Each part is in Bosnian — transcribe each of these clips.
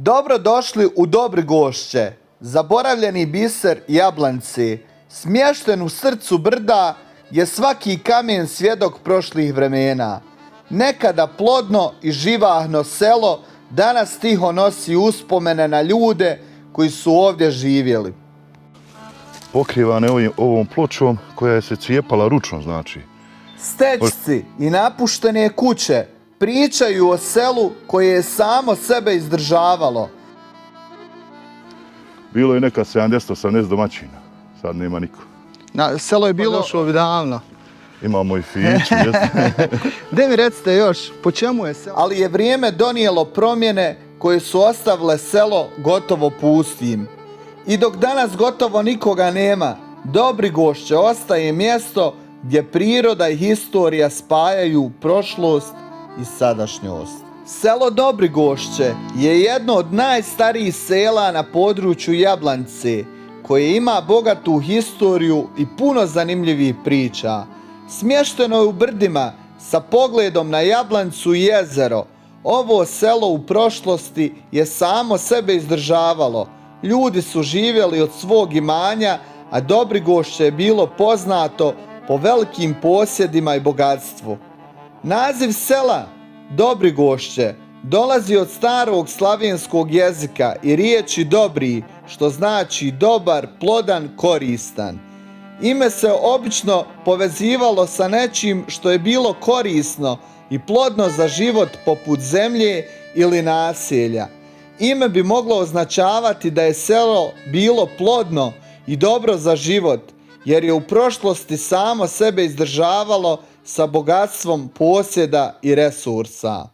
Dobro došli u Dobrigošće, zaboravljeni biser Jablance. Smješten u srcu brda je svaki kamen svjedok prošlih vremena. Nekada plodno i živahno selo danas tiho nosi uspomene na ljude koji su ovdje živjeli. Pokrivane ovom pločom koja je se cijepala ručno, znači. Stećci i napuštene kuće pričaju o selu koje je samo sebe izdržavalo. Bilo je neka 70-80 domaćina, sad nema niko. Selo je bilo došlo davno. Imamo i fiću, Gdje mi recite još, po čemu je selo? Ali je vrijeme donijelo promjene koje su ostavile selo gotovo pustim. I dok danas gotovo nikoga nema, Dobrigošće ostaje mjesto gdje priroda i historija spajaju prošlost i sadašnjost. Selo Dobrigošće je jedno od najstarijih sela na području Jablance, koje ima bogatu historiju i puno zanimljivih priča. Smješteno je u brdima sa pogledom na Jablancu i jezero. Ovo selo u prošlosti je samo sebe izdržavalo. Ljudi su živjeli od svog imanja, a Dobrigošće je bilo poznato po velikim posjedima i bogatstvu. Naziv sela Dobrigošće dolazi od starog slavenskog jezika i riječi dobri, što znači dobar, plodan, koristan. Ime se obično povezivalo sa nečim što je bilo korisno i plodno za život poput zemlje ili naselja. Ime bi moglo označavati da je selo bilo plodno i dobro za život, jer je u prošlosti samo sebe izdržavalo sa bogatstvom posjeda i resursa.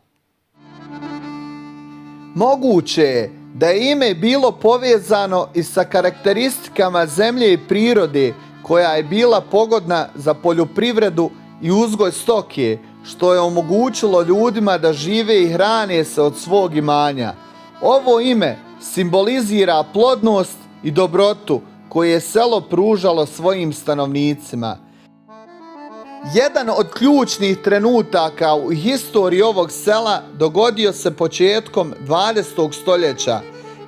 Moguće je da je ime bilo povezano i sa karakteristikama zemlje i prirode koja je bila pogodna za poljoprivredu i uzgoj stoke, što je omogućilo ljudima da žive i hrane se od svog imanja. Ovo ime simbolizira plodnost i dobrotu koje je selo pružalo svojim stanovnicima. Jedan od ključnih trenutaka u historiji ovog sela dogodio se početkom 20. stoljeća,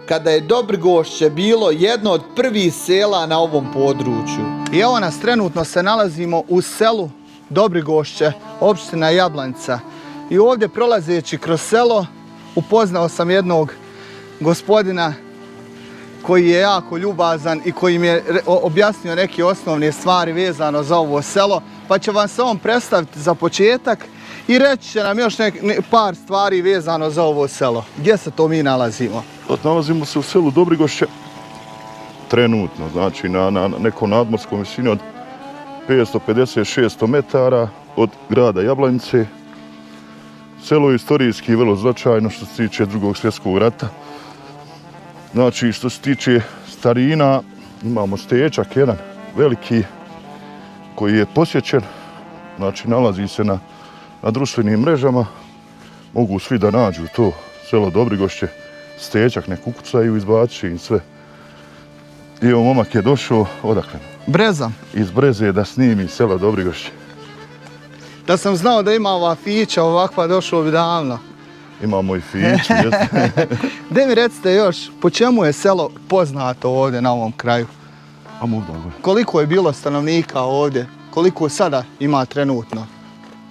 kada je Dobrigošće bilo jedno od prvih sela na ovom području. I evo nas, trenutno se nalazimo u selu Dobrigošće, opština Jablanca. I ovdje prolazeći kroz selo upoznao sam jednog gospodina koji je jako ljubazan i koji mi je objasnio neke osnovne stvari vezano za ovo selo, pa će vam se on predstaviti za početak i reći će nam još par stvari vezano za ovo selo. Gdje se to mi nalazimo? Nalazimo se u selu Dobrigošće, trenutno, znači na nekom nadmorskom visini od 550-600 metara od grada Jablanice. Selo je istorijski vrlo značajno što se tiče Drugog svjetskog rata. Znači, što se tiče starina, imamo stečak jedan veliki koji je posjećen, znači nalazi se na društvenim mrežama, mogu svi da nađu to selo Dobrigošće, stečak, ne kukucaju, izbaci im sve. I evo momak je došao, odakle? Breza. Iz Breze da snimi selo Dobrigošće. Da sam znao da ima ova fića ovakva, došao bi davno. Imamo i fiću. Gdje mi recite još, po čemu je selo poznato ovdje na ovom kraju? A mogu da govorim. Koliko je bilo stanovnika ovdje? Koliko sada ima trenutno?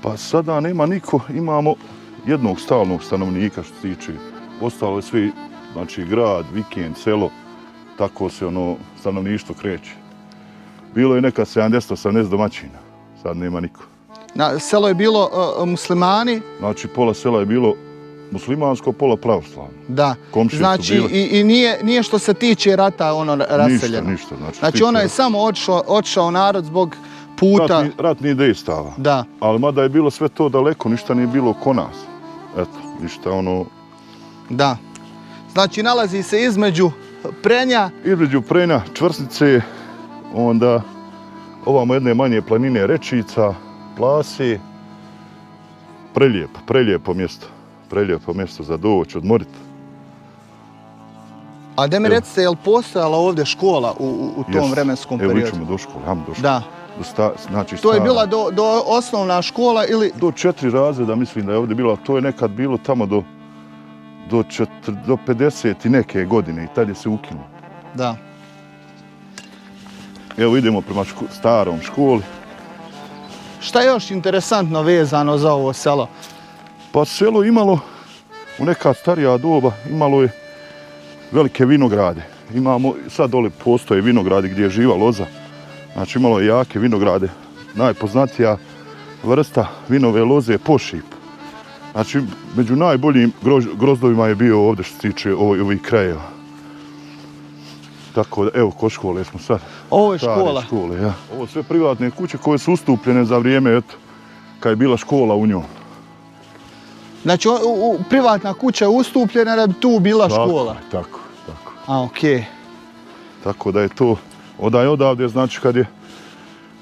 Pa sada nema niko, imamo jednog stalnog stanovnika što se tiče. Ostalo je svi, znači grad, vikend, selo, tako se stanovništvo kreće. Bilo je neka 70-80 domaćina, sad nema niko. Selo je bilo muslimani? Znači pola sela je bilo muslimansko, pola pravoslavno. Da, Komšije znači i nije što se tiče rata raseljeno. Ništa. Znači ono je samo otišao narod zbog puta. Ratni dejstava. Da. Ali mada je bilo sve to daleko, ništa nije bilo ko nas. Eto, ništa Da. Znači nalazi se između Prenja. Između Prenja, Čvrsnice, onda ovamo jedne manje planine Rečica, Plase. Prelijepo mjesto. Prelijepo mjesto za doći, odmoriti. A da mi recite, je li postojala ovdje škola u tom vremenskom periodu? Evo ićemo do škole, Da. Znači, to je bila do osnovna škola ili? Do 4 razreda mislim da je ovdje bilo, a to je nekad bilo tamo do do 50 i neke godine i tad je se ukinuo. Da. Evo idemo prema starom školi. Šta je još interesantno vezano za ovo selo? Pa selo imalo, u neka starija doba, imalo je velike vinograde. Imamo, sad dole postoje vinogradi gdje je živa loza. Znači imalo je jake vinograde. Najpoznatija vrsta vinove loze je pošip. Znači među najboljim grozdovima je bio ovdje što se tiče ovih krajeva. Tako da, evo, kod škole smo sad. Ovo je škola. Škole, ja. Ovo sve privatne kuće koje su ustupljene za vrijeme, eto, kad je bila škola u njoj. Znači, privatna kuća je ustupljena da bi tu bila škola. Tako. A, okej. Tako da je to odavde, znači kad je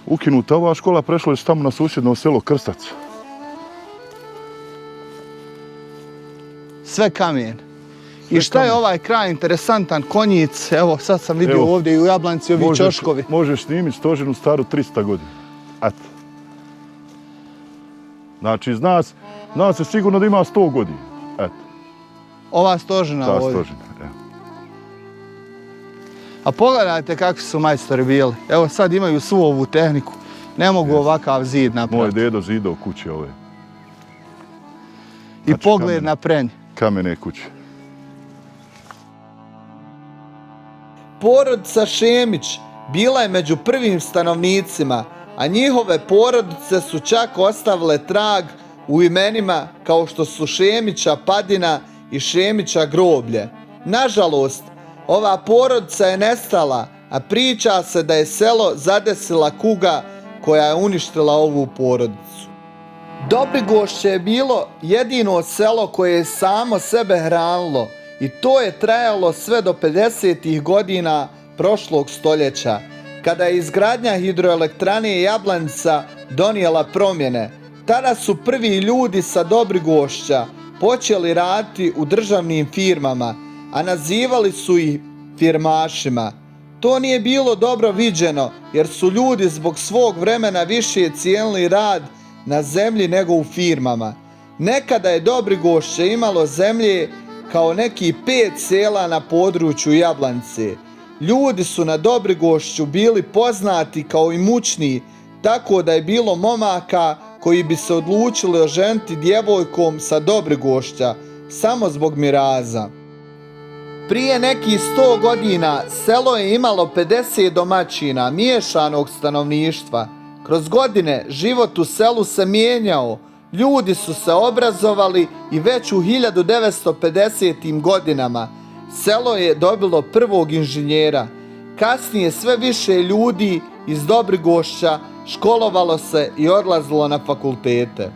ukinuta ova škola, prešlo je se tamo na susjedno selo Krstac. Sve kamen. I šta je ovaj kraj interesantan? Konjic, evo sad sam vidio ovdje i u Jablanci ovi ćoškovi. Možeš snimiti stoženu staru 300 godina. Eto. Znači, zna se sigurno da ima 100 godina. Eto. Ova stožena ovdje. Ta stožena, evo. A pogledajte kakvi su majstori bili. Evo sad imaju svu ovu tehniku. Ne mogu ovakav zid napraviti. Moj dedo zidao kuće ove. I pogled na prenj. Kamene kuće. Porodica Šemić bila je među prvim stanovnicima, a njihove porodice su čak ostavile trag u imenima kao što su Šemića Padina i Šemića Groblje. Nažalost, ova porodica je nestala, a priča se da je selo zadesila kuga koja je uništila ovu porodicu. Dobrigošće je bilo jedino selo koje je samo sebe hranilo i to je trajalo sve do 50. godina prošlog stoljeća, kada je izgradnja hidroelektrane Jablanica donijela promjene. Tada su prvi ljudi sa Dobrigošća počeli raditi u državnim firmama, a nazivali su ih firmašima. To nije bilo dobro viđeno jer su ljudi zbog svog vremena više cijenili rad na zemlji nego u firmama. Nekada je Dobrigošće imalo zemlje kao neki 5 sela na području Jablanice. Ljudi su na Dobrigošću bili poznati kao imućni, tako da je bilo momaka koji bi se odlučili oženiti djevojkom sa Dobrigošća samo zbog miraza. Prije nekih 100 godina selo je imalo 50 domaćina miješanog stanovništva. Kroz godine život u selu se mijenjao, ljudi su se obrazovali i već u 1950. godinama selo je dobilo prvog inženjera. Kasnije sve više ljudi iz Dobrigošća školovalo se i odlazilo na fakultete.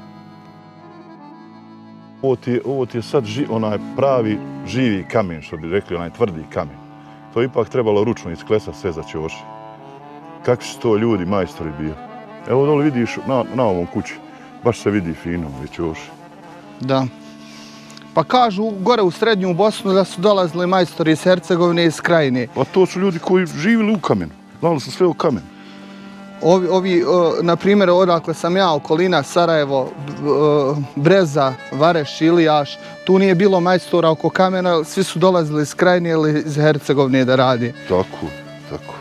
Ovo ti je sad onaj pravi živi kamen, što bi rekli, onaj tvrdi kamen. To je ipak trebalo ručno isklesati sve za ćoši. Kakvi su to ljudi, majstori bili. Evo dole vidiš na ovom kući, baš se vidi fino već još. Da. Pa kažu gore u srednju Bosnu da su dolazili majstori iz Hercegovine i iz Krajine. Pa to su ljudi koji živjeli u kamenu, znali su sve u kamenu. Ovi, na primjer, odakle sam ja, okolina Sarajevo, Breza, Vareš, Ilijaš, tu nije bilo majstora oko kamena, svi su dolazili iz Krajine ili iz Hercegovine da radi. Tako.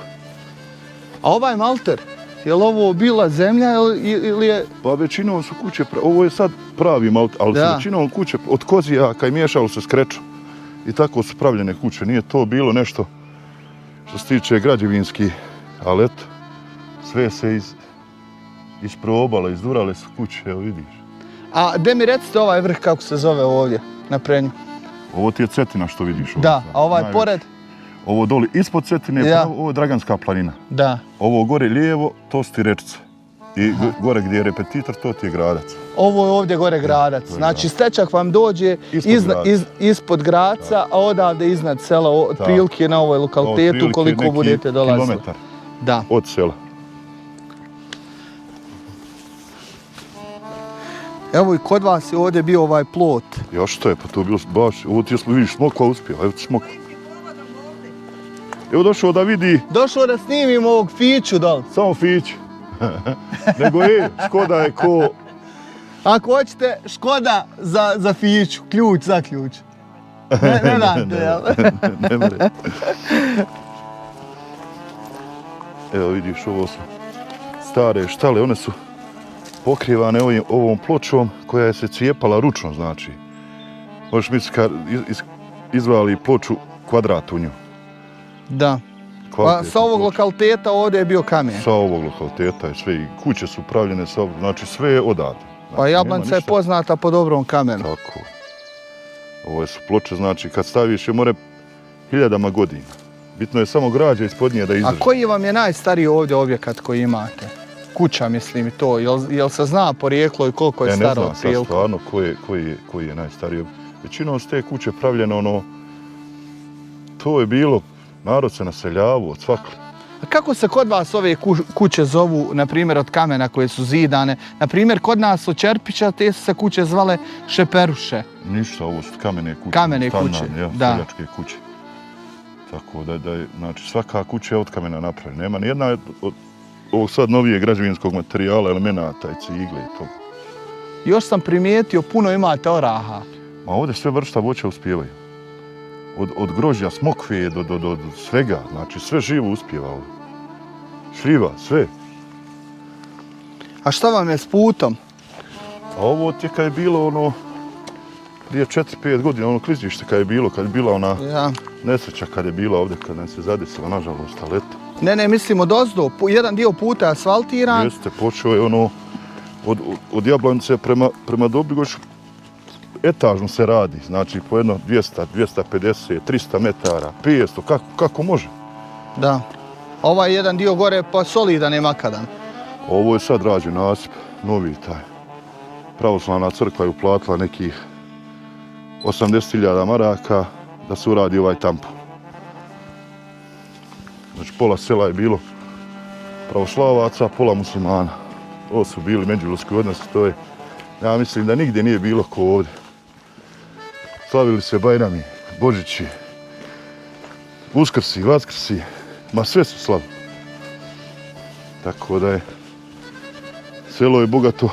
A ovaj malter, je li ovo bila zemlja ili je... Pa većinom su kuće, ovo je sad pravi malter, ali su većinom kuće od kozijaka i miješalo se s krečom. I tako su pravljene kuće, nije to bilo nešto što se tiče građevinski, ali eto, sve se isprobalo, izdurale su kuće, evo vidiš. A gdje mi recite ovaj vrh kako se zove ovdje, na Prenju? Ovo ti je Cetina što vidiš ovdje. Da, a ovaj pored? Ovo doli ispod Cetine, ovo je Draganska planina. Da. Ovo gore lijevo, to su ti Rečice. I gore gdje je Repetitor, to ti je Gradac. Ovo je ovdje gore Gradac. Znači stečak vam dođe ispod Graca, a odavde iznad sela, otprilike na ovoj lokalitetu koliko budete dolazili. Kilometar od sela. Evo i kod vas je ovdje bio ovaj plot. Još što je, pa to je bilo baš, ovo ti je vidiš smokva uspjela, evo ti smokva. Evo došao da vidi... Došao da snimim ovog Fiću dole. Samo Fiću. Nego Škoda je ko... Ako hoćete Škoda za Fiću, ključ za ključ. Ne date, jel? Ne mre. Evo vidiš, ovo su stare štale, one su pokrivane ovom pločom koja je se cijepala ručno, znači. Možeš misliti kad izvali ploču kvadrat u nju. Da. Pa Kvalitetna sa ovog ploča. lokaliteta ovdje je bio kamen. Sa ovog lokaliteta je sve, i kuće su pravljene, znači sve je odavde. Znači, Pa Jablanca nema je ništa. poznata po dobrom kamenu. Tako. Ovo su ploče, znači kad staviš je more hiljadama godina. Bitno je samo građa ispod nje da A izdrži. koji vam je najstariji ovdje objekat koji imate? Kuća, mislim i to. Jel se zna porijeklo i koliko je Ja ne staro znam sad otprilike? stvarno koji je najstariji. Većinom su te kuće pravljene to je bilo, narod se naseljavao od svakle. A kako se kod vas ove kuće zovu, na primjer od kamena koje su zidane? Na primjer, kod nas od Čerpića te su se kuće zvale šeperuše. Ništa, ovo su kamene kuće. Kamene stanarne, kuće, ja, da. seljačke kuće. Tako da je, znači svaka kuća je od kamena napravljena. Nema ni jedna od ovog sad novije građevinskog materijala, elemenata i cigle i to. Još sam primijetio, puno imate oraha. Ma ovdje sve vrsta voća uspijevaju. Od grožđa, smokve do svega, znači sve živo uspijeva ovdje. Šljiva, sve. A šta vam je s putom? A ovo ti kad je bilo prije 4-5 godina, klizište kad je bila ona Ja. nesreća kad je bila ovdje, kad nam se zadesila, nažalost, ali eto. Ne, mislim od ozdo. Jedan dio puta je asfaltiran. Jeste, počeo je od Jablanice prema Dobrigošu, etažno se radi, znači po jedno 200, 250, 300 metara, 500, kako može. Da. Ovaj jedan dio gore pa solidan je makadam. Ovo je sad rađen nasip, novi taj. Pravoslavna crkva je uplatila nekih 80.000 maraka da se uradi ovaj tampon. Znači pola sela je bilo pravoslavaca, pola muslimana. Ovo su bili međuljudski odnosi, to je, ja mislim da nigdje nije bilo ko ovdje. Slavili se Bajrami, Božići, Uskrsi, Vaskrsi, ma sve su slavili. Tako da je selo je bogato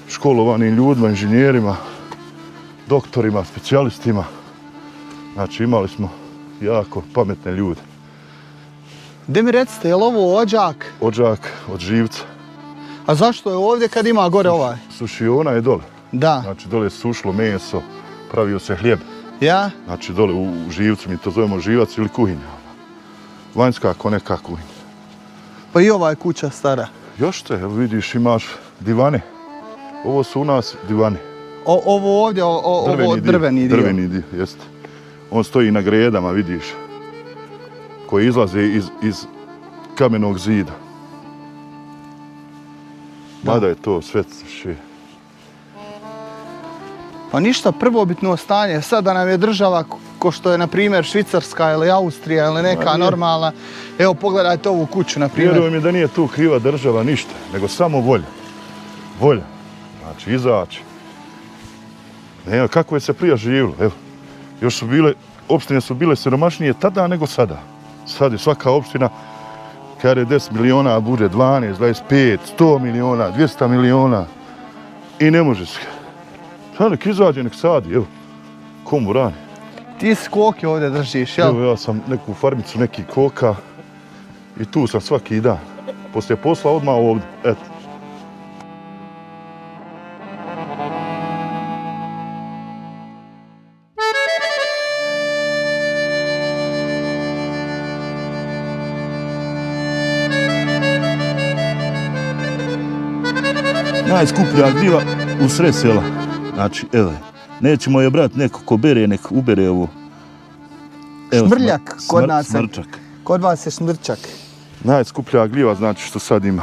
školovanim ljudima, inženjerima, doktorima, specijalistima. Znači imali smo jako pametne ljude. Gdje mi recite, je li ovo ođak? Odžak od živca. A zašto je ovdje kad ima gore ovaj? Sušiona je dole. Da. Znači dole je sušlo meso, pravio se hljeb. Ja? Znači dole u živcu, mi to zovemo živac ili kuhinja. Vanjska ko neka kuhinja. Pa i ova je kuća stara. Još te, evo vidiš, imaš divane. Ovo su u nas divane. Ovo ovdje, ovo drveni dio. Drveni dio, jeste. On stoji na gredama, vidiš, koji izlaze iz kamenog zida. Mada je to sve še. Pa ništa, prvobitno stanje. Sad da nam je država ko što je, na primjer, Švicarska ili Austrija ili neka normalna. Evo, pogledajte ovu kuću, na primjer. Vjerujem mi da nije tu kriva država ništa, nego samo volja. Volja. Znači, izaći. Evo, kako je se prije živjelo, evo. Još su bile, opštine su bile siromašnije tada nego sada. Sad je svaka opština, kada je 10 miliona, a bude 12, 25, 100 miliona, 200 miliona. I ne može se. Sad nek izađe, nek sadi, evo. Komu rani. Ti si koke ovdje držiš, jel? Evo, ja sam neku farmicu, neki koka. I tu sam svaki dan. Poslije posla odmah ovdje, eto. Najskuplja gljiva u sred sela. Znači, evo, nećemo je brati neko ko bere, nek ubere ovo. Evo, Šmrljak kod nas. Smrčak. Kod vas je šmrčak. Najskuplja gljiva, znači što sad ima.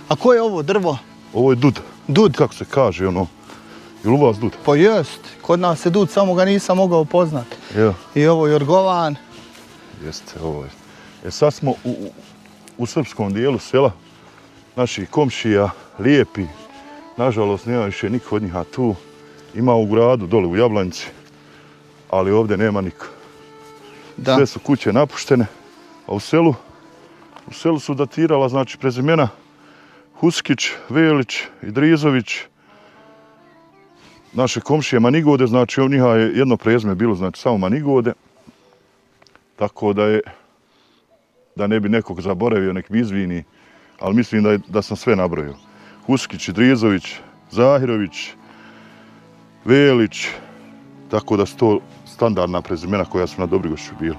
A ko je ovo drvo? Ovo je dud. Dud? Kako se kaže, Jel u vas dud? Pa jest. Kod nas je dud, samo ga nisam mogao poznat. Evo. I ovo jorgovan. Jeste, ovo je. Sad smo u srpskom dijelu sela. Naših komšija, lijepi. Nažalost, nema više niko od njih, a tu ima u gradu, dole u Jablanici. Ali ovdje nema niko. Da. Sve su kuće napuštene, a u selu su datirala, znači, prezimena Huskić, Velić, Idrizović. naše komšije Manigode, znači on njiha je jedno prezime bilo, znači samo Manigode. Tako da ne bi nekog zaboravio, nek mi izvini, ali mislim da sam sve nabrojio. Huskić, Idrizović, Zahirović, Velić, tako da su to standardna prezimena koja su na Dobrigošću bila.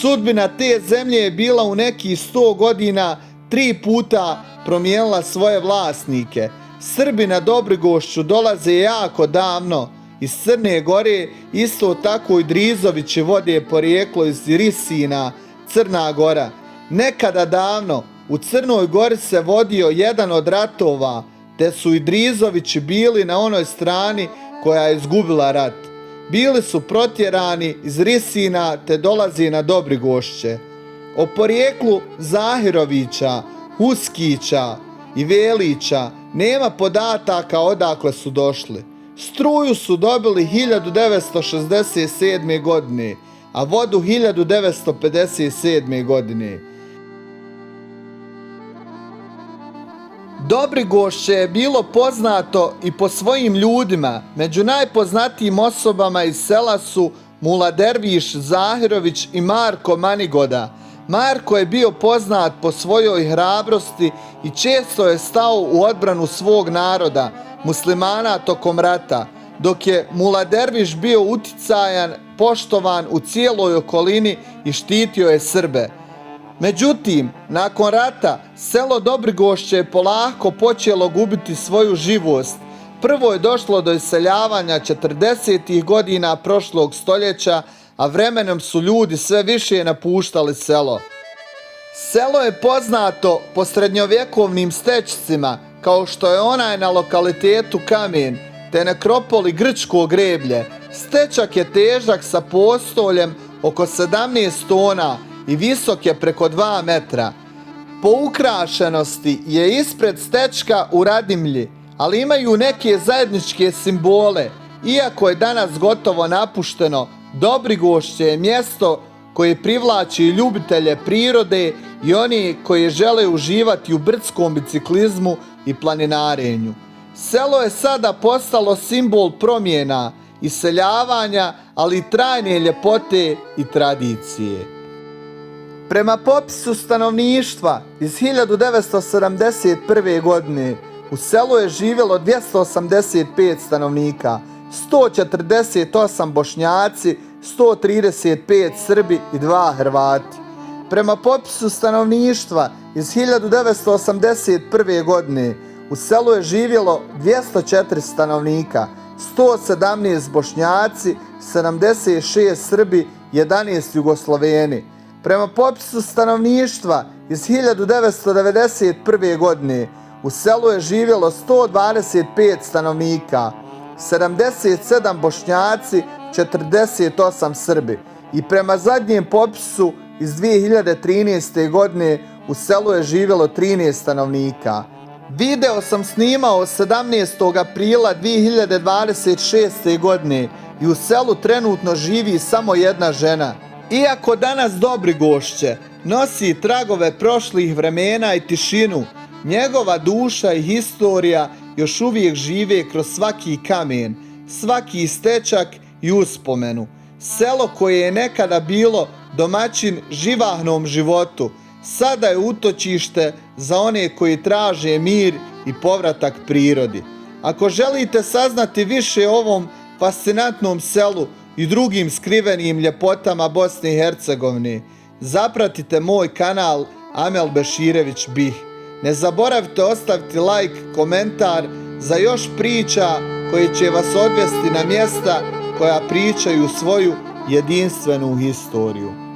Sudbina te zemlje je bila u nekih 100 godina 3 puta promijenila svoje vlasnike. Srbi na Dobrigošću dolaze jako davno iz Crne Gore, isto tako i Idrizovići vode porijeklo iz Risina, Crna Gora. Nekada davno u Crnoj Gori se vodio jedan od ratova, te su Idrizovići bili na onoj strani koja je izgubila rat. Bili su protjerani iz Risina te dolazi na Dobrigošće. O porijeklu Zahirovića, Huskića i Velića nema podataka odakle su došli. Struju su dobili 1967. godine, a vodu 1957. godine. Dobrigošće je bilo poznato i po svojim ljudima. Među najpoznatijim osobama iz sela su Mula Derviš Zahirović i Marko Manigoda. Marko je bio poznat po svojoj hrabrosti i često je stao u odbranu svog naroda, muslimana tokom rata, dok je Mula Derviš bio uticajan, poštovan u cijeloj okolini i štitio je Srbe. Međutim, nakon rata, selo Dobrigošće je polako počelo gubiti svoju živost. Prvo je došlo do iseljavanja 40. godina prošlog stoljeća, a vremenom su ljudi sve više napuštali selo. Selo je poznato po srednjovjekovnim stečcima, kao što je onaj na lokalitetu Kamen, te nekropoli Grčko greblje. Stečak je težak sa postoljem oko 17 tona i visok je preko 2 metra. Po ukrašenosti je ispred stečka u Radimlji, ali imaju neke zajedničke simbole. Iako je danas gotovo napušteno, Dobrigošće je mjesto koje privlači ljubitelje prirode i oni koji žele uživati u brdskom biciklizmu i planinarenju. Selo je sada postalo simbol promjena, iseljavanja, ali i trajne ljepote i tradicije. Prema popisu stanovništva iz 1971. godine u selu je živjelo 285 stanovnika, 148 Bošnjaci, 135 Srbi i 2 Hrvati. Prema popisu stanovništva iz 1981. godine u selu je živjelo 204 stanovnika, 117 Bošnjaci, 76 Srbi, 11 Jugosloveni. Prema popisu stanovništva iz 1991. godine u selu je živjelo 125 stanovnika, 77 Bošnjaci, 48 Srbi. I prema zadnjem popisu iz 2013. godine u selu je živjelo 13 stanovnika. Video sam snimao 17. aprila 2026. godine i u selu trenutno živi samo jedna žena. Iako danas Dobrigošće nosi tragove prošlih vremena i tišinu, njegova duša i historija još uvijek žive kroz svaki kamen, svaki stečak i uspomenu. Selo koje je nekada bilo domaćin živahnom životu, sada je utočište za one koji traže mir i povratak prirodi. Ako želite saznati više o ovom fascinantnom selu i drugim skrivenim ljepotama Bosne i Hercegovine, zapratite moj kanal Amel Beširević Bih. Ne zaboravite ostaviti like, komentar za još priča koje će vas odvesti na mjesta koja pričaju svoju jedinstvenu historiju.